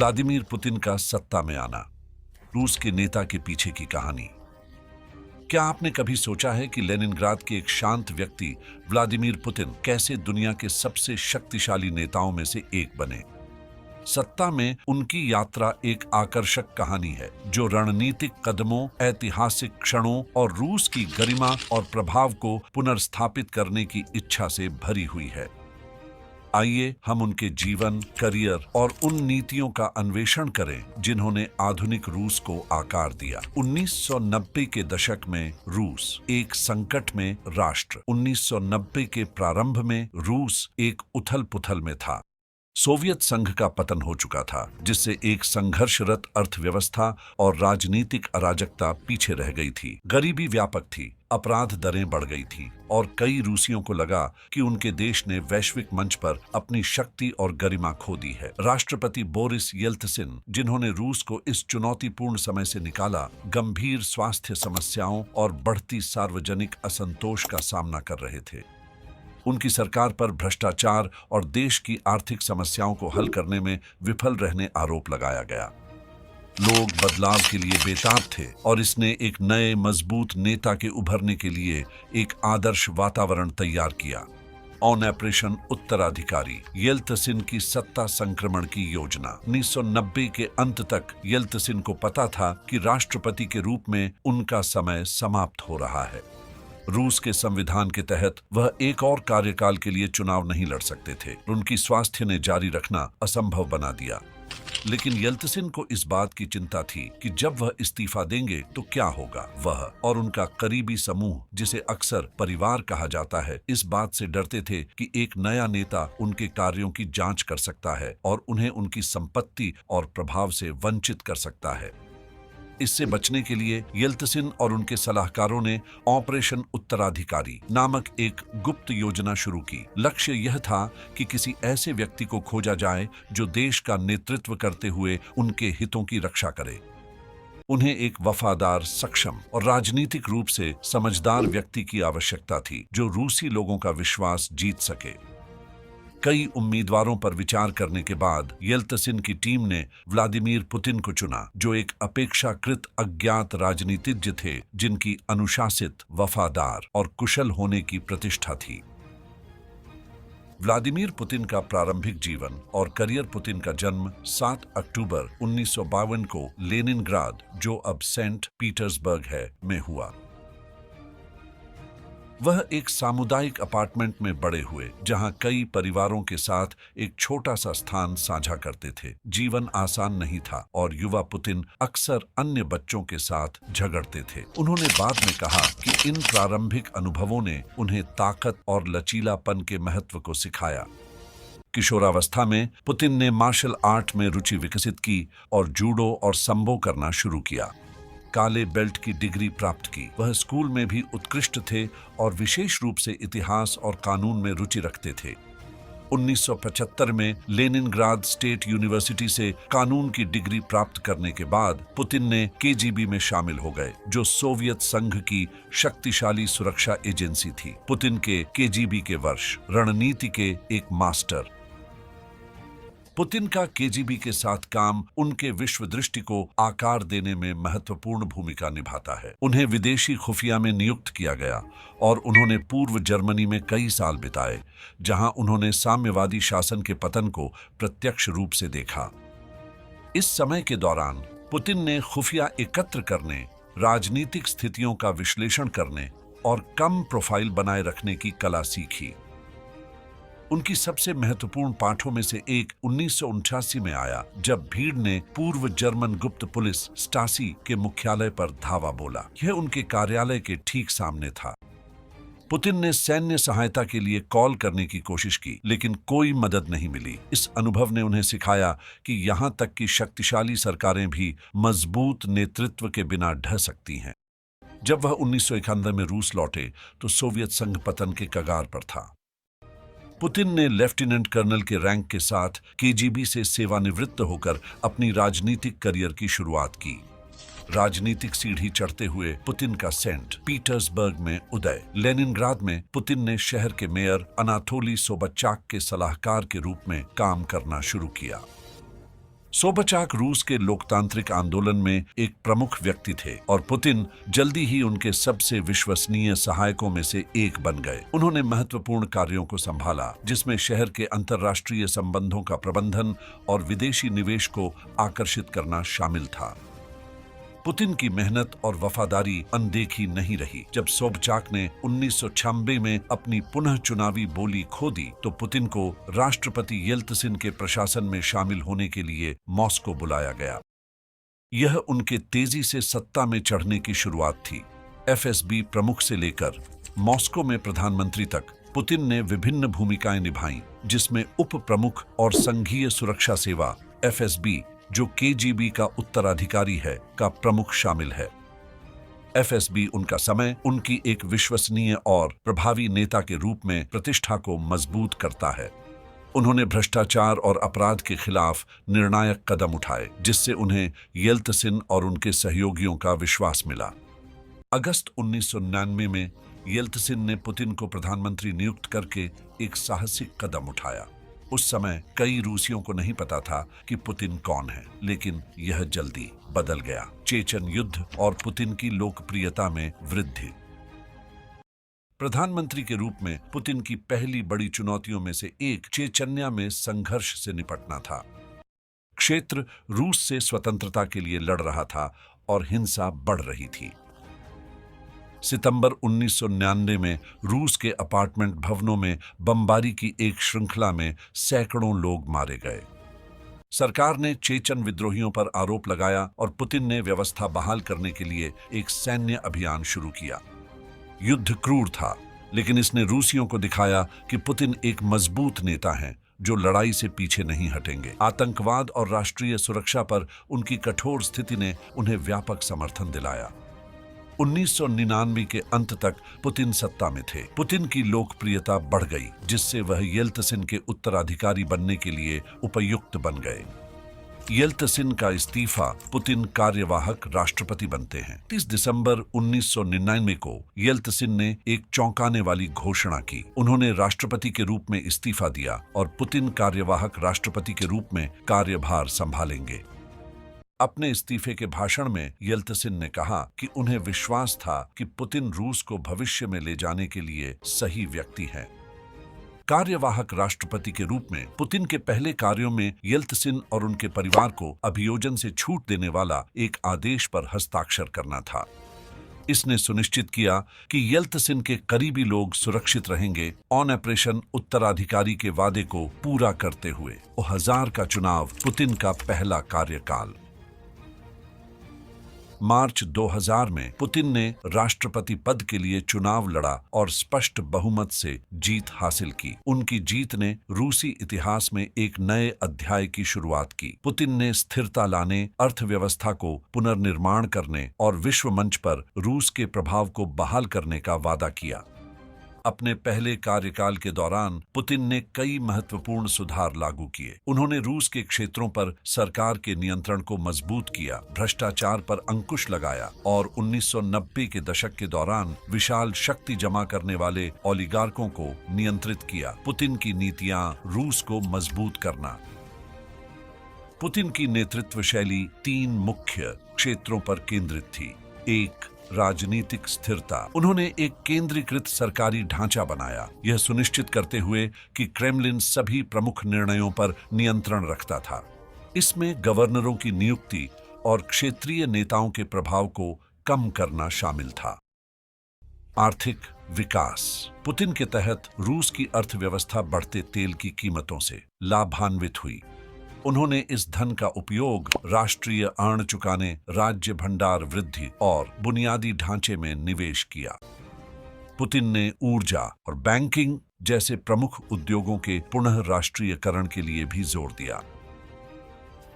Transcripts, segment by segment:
Vladimir Putin का सत्ता में आना, रूस के नेता के पीछे की कहानी। क्या आपने कभी सोचा है कि लेनिनग्राद के एक शांत व्यक्ति व्लादिमीर पुतिन कैसे दुनिया के सबसे शक्तिशाली नेताओं में से एक बने? सत्ता में उनकी यात्रा एक आकर्षक कहानी है जो रणनीतिक कदमों, ऐतिहासिक क्षणों और रूस की गरिमा और प्रभाव को पुनर्स्थापित करने की इच्छा से भरी हुई है। आइए हम उनके जीवन, करियर और उन नीतियों का अन्वेषण करें जिन्होंने आधुनिक रूस को आकार दिया। 1990 के दशक में रूस एक संकट में राष्ट्र। 1990 के प्रारंभ में रूस एक उथल-पुथल में था। सोवियत संघ का पतन हो चुका था, जिससे एक संघर्षरत अर्थव्यवस्था और राजनीतिक अराजकता पीछे रह गई थी। गरीबी व्यापक थी, अपराध दरें बढ़ गई थी और कई रूसियों को लगा कि उनके देश ने वैश्विक मंच पर अपनी शक्ति और गरिमा खो दी है। राष्ट्रपति बोरिस येल्त्सिन, जिन्होंने रूस को इस चुनौतीपूर्ण समय से निकाला, गंभीर स्वास्थ्य समस्याओं और बढ़ती सार्वजनिक असंतोष का सामना कर रहे थे। उनकी सरकार पर भ्रष्टाचार और देश की आर्थिक समस्याओं को हल करने में विफल रहने आरोप लगाया गया। लोग बदलाव के लिए बेताब थे और इसने एक नए मजबूत नेता के उभरने के लिए एक आदर्श वातावरण तैयार किया। ऑपरेशन उत्तराधिकारी, येल्त्सिन की सत्ता संक्रमण की योजना। 1990 के अंत तक येल्त्सिन को पता था कि राष्ट्रपति के रूप में उनका समय समाप्त हो रहा है। रूस के संविधान के तहत वह एक और कार्यकाल के लिए चुनाव नहीं लड़ सकते थे। उनकी स्वास्थ्य ने जारी रखना असंभव बना दिया। लेकिन येल्त्सिन को इस बात की चिंता थी कि जब वह इस्तीफा देंगे तो क्या होगा। वह और उनका करीबी समूह, जिसे अक्सर परिवार कहा जाता है, इस बात से डरते थे कि एक नया नेता उनके कार्यों की जांच कर सकता है और उन्हें उनकी संपत्ति और प्रभाव से वंचित कर सकता है। इससे बचने के लिए येल्त्सिन और उनके सलाहकारों ने ऑपरेशन उत्तराधिकारी नामक एक गुप्त योजना शुरू की। लक्ष्य यह था कि किसी ऐसे व्यक्ति को खोजा जाए जो देश का नेतृत्व करते हुए उनके हितों की रक्षा करे। उन्हें एक वफादार, सक्षम और राजनीतिक रूप से समझदार व्यक्ति की आवश्यकता थी जो रूसी लोगों का विश्वास जीत सके। कई उम्मीदवारों पर विचार करने के बाद येल्त्सिन की टीम ने व्लादिमीर पुतिन को चुना, जो एक अपेक्षाकृत अज्ञात राजनीतिज्ञ थे जिनकी अनुशासित, वफादार और कुशल होने की प्रतिष्ठा थी। व्लादिमीर पुतिन का प्रारंभिक जीवन और करियर। पुतिन का जन्म 7 अक्टूबर 1952 को लेनिनग्राद, जो अब सेंट पीटर्सबर्ग है, में हुआ। वह एक सामुदायिक अपार्टमेंट में बड़े हुए, जहां कई परिवारों के साथ एक छोटा सा स्थान साझा करते थे। जीवन आसान नहीं था और युवा पुतिन अक्सर अन्य बच्चों के साथ झगड़ते थे। उन्होंने बाद में कहा कि इन प्रारंभिक अनुभवों ने उन्हें ताकत और लचीलापन के महत्व को सिखाया। किशोरावस्था में पुतिन ने मार्शल आर्ट में रुचि विकसित की और जूडो और संबो करना शुरू किया। काले बेल्ट की डिग्री प्राप्त की। वह स्कूल में भी उत्कृष्ट थे और विशेष रूप से इतिहास और कानून में रुचि रखते थे। 1975 में लेनिनग्राद स्टेट यूनिवर्सिटी से कानून की डिग्री प्राप्त करने के बाद पुतिन ने केजीबी में शामिल हो गए, जो सोवियत संघ की शक्तिशाली सुरक्षा एजेंसी थी। पुतिन के केजीबी के वर्ष, रणनीति के एक मास्टर। पुतिन का केजीबी के साथ काम उनके विश्व दृष्टि को आकार देने में महत्वपूर्ण भूमिका निभाता है। उन्हें विदेशी खुफिया में नियुक्त किया गया और उन्होंने पूर्व जर्मनी में कई साल बिताए, जहां उन्होंने साम्यवादी शासन के पतन को प्रत्यक्ष रूप से देखा। इस समय के दौरान पुतिन ने खुफिया एकत्र करने, राजनीतिक स्थितियों का विश्लेषण करने और कम प्रोफाइल बनाए रखने की कला सीखी। उनकी सबसे महत्वपूर्ण पाठों में से एक 1989 में आया, जब भीड़ ने पूर्व जर्मन गुप्त पुलिस स्टासी के मुख्यालय पर धावा बोला। यह उनके कार्यालय के ठीक सामने था। पुतिन ने सैन्य सहायता के लिए कॉल करने की कोशिश की, लेकिन कोई मदद नहीं मिली। इस अनुभव ने उन्हें सिखाया कि यहां तक कि शक्तिशाली सरकारें भी मजबूत नेतृत्व के बिना ढह सकती हैं। जब वह 1991 में रूस लौटे तो सोवियत संघ पतन के कगार पर था। पुतिन ने लेफ्टिनेंट कर्नल के रैंक के साथ केजीबी से सेवानिवृत्त होकर अपनी राजनीतिक करियर की शुरुआत की। राजनीतिक सीढ़ी चढ़ते हुए पुतिन का सेंट पीटर्सबर्ग में उदय। लेनिनग्राद में पुतिन ने शहर के मेयर अनातोली सोबचाक के सलाहकार के रूप में काम करना शुरू किया। सोबचाक रूस के लोकतांत्रिक आंदोलन में एक प्रमुख व्यक्ति थे और पुतिन जल्दी ही उनके सबसे विश्वसनीय सहायकों में से एक बन गए। उन्होंने महत्वपूर्ण कार्यों को संभाला, जिसमें शहर के अंतर्राष्ट्रीय संबंधों का प्रबंधन और विदेशी निवेश को आकर्षित करना शामिल था। पुतिन की मेहनत और वफादारी अनदेखी नहीं रही। जब सोबचाक ने 1996 में अपनी पुनः चुनावी बोली खो दी, तो पुतिन को राष्ट्रपति येल्त्सिन के प्रशासन में शामिल होने के लिए मॉस्को बुलाया गया। यह उनके तेजी से सत्ता में चढ़ने की शुरुआत थी। एफएसबी प्रमुख से लेकर मॉस्को में प्रधानमंत्री तक पुतिन ने विभिन्न भूमिकाएं निभाई, जिसमें उप प्रमुख और संघीय सुरक्षा सेवा एफएसबी, जो केजीबी का उत्तराधिकारी है, का प्रमुख शामिल है। एफएसबी उनका समय उनकी एक विश्वसनीय और प्रभावी नेता के रूप में प्रतिष्ठा को मजबूत करता है। उन्होंने भ्रष्टाचार और अपराध के खिलाफ निर्णायक कदम उठाए, जिससे उन्हें येल्त्सिन और उनके सहयोगियों का विश्वास मिला। अगस्त 1999 में येल्त्सिन ने पुतिन को प्रधानमंत्री नियुक्त करके एक साहसिक कदम उठाया। उस समय कई रूसियों को नहीं पता था कि पुतिन कौन है, लेकिन यह जल्दी बदल गया। चेचन युद्ध और पुतिन की लोकप्रियता में वृद्धि। प्रधानमंत्री के रूप में पुतिन की पहली बड़ी चुनौतियों में से एक चेचन्या में संघर्ष से निपटना था। क्षेत्र रूस से स्वतंत्रता के लिए लड़ रहा था और हिंसा बढ़ रही थी। सितंबर 1999 में रूस के अपार्टमेंट भवनों में बमबारी की एक श्रृंखला में सैकड़ों लोग मारे गए। सरकार ने चेचन विद्रोहियों पर आरोप लगाया और पुतिन ने व्यवस्था बहाल करने के लिए एक सैन्य अभियान शुरू किया। युद्ध क्रूर था, लेकिन इसने रूसियों को दिखाया कि पुतिन एक मजबूत नेता हैं जो लड़ाई से पीछे नहीं हटेंगे। आतंकवाद और राष्ट्रीय सुरक्षा पर उनकी कठोर स्थिति ने उन्हें व्यापक समर्थन दिलाया। 1999 के अंत तक पुतिन सत्ता में थे। पुतिन की लोकप्रियता बढ़ गई, जिससे वह येल्त्सिन के उत्तराधिकारी बनने के लिए उपयुक्त बन गए। येल्त्सिन का इस्तीफा, पुतिन कार्यवाहक राष्ट्रपति बनते हैं। 30 दिसंबर 1999 को येल्त्सिन ने एक चौंकाने वाली घोषणा की। उन्होंने राष्ट्रपति के रूप में इस्तीफा दिया और पुतिन कार्यवाहक राष्ट्रपति के रूप में कार्यभार संभालेंगे। अपने इस्तीफे के भाषण में येल्त्सिन ने कहा कि उन्हें विश्वास था कि पुतिन रूस को भविष्य में ले जाने के लिए सही व्यक्ति हैं। कार्यवाहक राष्ट्रपति के रूप में पुतिन के पहले कार्यों में येल्त्सिन और उनके परिवार को अभियोजन से छूट देने वाला एक आदेश पर हस्ताक्षर करना था। इसने सुनिश्चित किया कि येल्त्सिन के करीबी लोग सुरक्षित रहेंगे। ऑन ऑपरेशन उत्तराधिकारी के वादे को पूरा करते हुए 2000 का चुनाव पुतिन का पहला कार्यकाल। मार्च 2000 में पुतिन ने राष्ट्रपति पद के लिए चुनाव लड़ा और स्पष्ट बहुमत से जीत हासिल की। उनकी जीत ने रूसी इतिहास में एक नए अध्याय की शुरुआत की। पुतिन ने स्थिरता लाने, अर्थव्यवस्था को पुनर्निर्माण करने और विश्व मंच पर रूस के प्रभाव को बहाल करने का वादा किया। अपने पहले कार्यकाल के दौरान पुतिन ने कई महत्वपूर्ण सुधार लागू किए। उन्होंने रूस के क्षेत्रों पर सरकार के नियंत्रण को मजबूत किया, भ्रष्टाचार पर अंकुश लगाया और 1990 के दशक के दौरान विशाल शक्ति जमा करने वाले ओलिगार्कों को नियंत्रित किया। पुतिन की नीतियां रूस को मजबूत करना। पुतिन की नेतृत्व शैली 3 मुख्य क्षेत्रों पर केंद्रित थी। 1. राजनीतिक स्थिरता। उन्होंने एक केंद्रीकृत सरकारी ढांचा बनाया, यह सुनिश्चित करते हुए कि क्रेमलिन सभी प्रमुख निर्णयों पर नियंत्रण रखता था। इसमें गवर्नरों की नियुक्ति और क्षेत्रीय नेताओं के प्रभाव को कम करना शामिल था। आर्थिक विकास। पुतिन के तहत रूस की अर्थव्यवस्था बढ़ते तेल की कीमतों से लाभान्वित हुई। उन्होंने इस धन का उपयोग राष्ट्रीय ऋण चुकाने, राज्य भंडार वृद्धि और बुनियादी ढांचे में निवेश किया। पुतिन ने ऊर्जा और बैंकिंग जैसे प्रमुख उद्योगों के पुनः राष्ट्रीयकरण के लिए भी जोर दिया।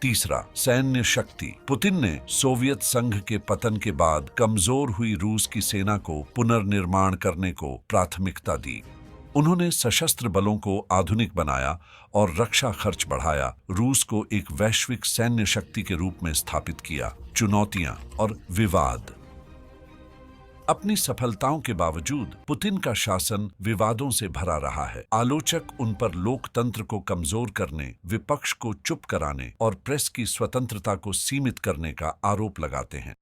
तीसरा, सैन्य शक्ति। पुतिन ने सोवियत संघ के पतन के बाद कमजोर हुई रूस की सेना को पुनर्निर्माण करने को प्राथमिकता दी। उन्होंने सशस्त्र बलों को आधुनिक बनाया और रक्षा खर्च बढ़ाया, रूस को एक वैश्विक सैन्य शक्ति के रूप में स्थापित किया। चुनौतियां और विवाद। अपनी सफलताओं के बावजूद पुतिन का शासन विवादों से भरा रहा है। आलोचक उन पर लोकतंत्र को कमजोर करने, विपक्ष को चुप कराने और प्रेस की स्वतंत्रता को सीमित करने का आरोप लगाते हैं।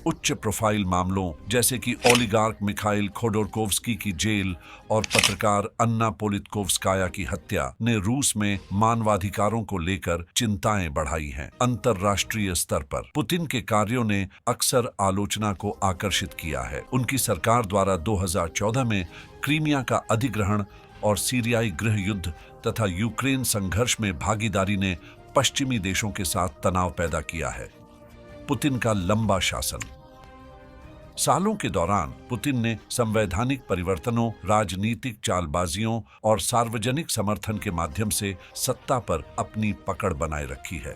उच्च प्रोफाइल मामलों जैसे कि ओलिगार्क मिखाइल खोडोरकोव्स्की की जेल और पत्रकार अन्ना पोलितकोवस्काया की हत्या ने रूस में मानवाधिकारों को लेकर चिंताएं बढ़ाई हैं। अंतर्राष्ट्रीय स्तर पर पुतिन के कार्यों ने अक्सर आलोचना को आकर्षित किया है। उनकी सरकार द्वारा 2014 में क्रीमिया का अधिग्रहण और सीरियाई गृह युद्ध तथा यूक्रेन संघर्ष में भागीदारी ने पश्चिमी देशों के साथ तनाव पैदा किया है। पुतिन का लंबा शासन। सालों के दौरान पुतिन ने संवैधानिक परिवर्तनों, राजनीतिक चालबाजियों और सार्वजनिक समर्थन के माध्यम से सत्ता पर अपनी पकड़ बनाए रखी है।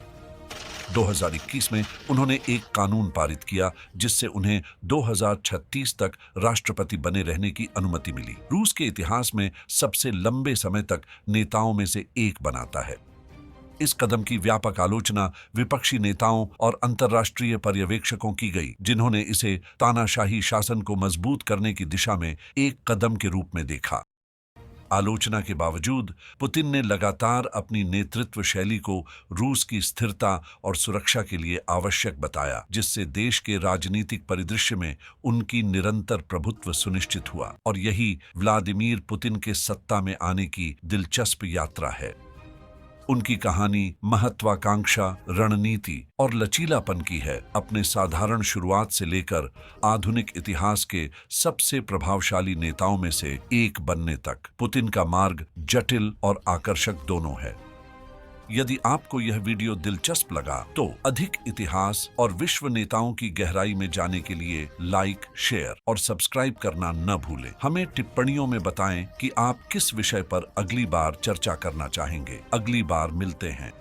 2021 में उन्होंने एक कानून पारित किया जिससे उन्हें 2036 तक राष्ट्रपति बने रहने की अनुमति मिली। रूस के इतिहास में सबसे लंबे समय तक नेताओं में से एक बनाता है। इस कदम की व्यापक आलोचना विपक्षी नेताओं और अंतर्राष्ट्रीय पर्यवेक्षकों की गई, जिन्होंने इसे तानाशाही शासन को मजबूत करने की दिशा में एक कदम के रूप में देखा। आलोचना के बावजूद पुतिन ने लगातार अपनी नेतृत्व शैली को रूस की स्थिरता और सुरक्षा के लिए आवश्यक बताया, जिससे देश के राजनीतिक परिदृश्य में उनकी निरंतर प्रभुत्व सुनिश्चित हुआ। और यही व्लादिमीर पुतिन के सत्ता में आने की दिलचस्प यात्रा है। उनकी कहानी महत्वाकांक्षा, रणनीति और लचीलापन की है। अपने साधारण शुरुआत से लेकर आधुनिक इतिहास के सबसे प्रभावशाली नेताओं में से एक बनने तक पुतिन का मार्ग जटिल और आकर्षक दोनों है। यदि आपको यह वीडियो दिलचस्प लगा तो अधिक इतिहास और विश्व नेताओं की गहराई में जाने के लिए लाइक, शेयर और सब्सक्राइब करना न भूलें। हमें टिप्पणियों में बताएं कि आप किस विषय पर अगली बार चर्चा करना चाहेंगे। अगली बार मिलते हैं।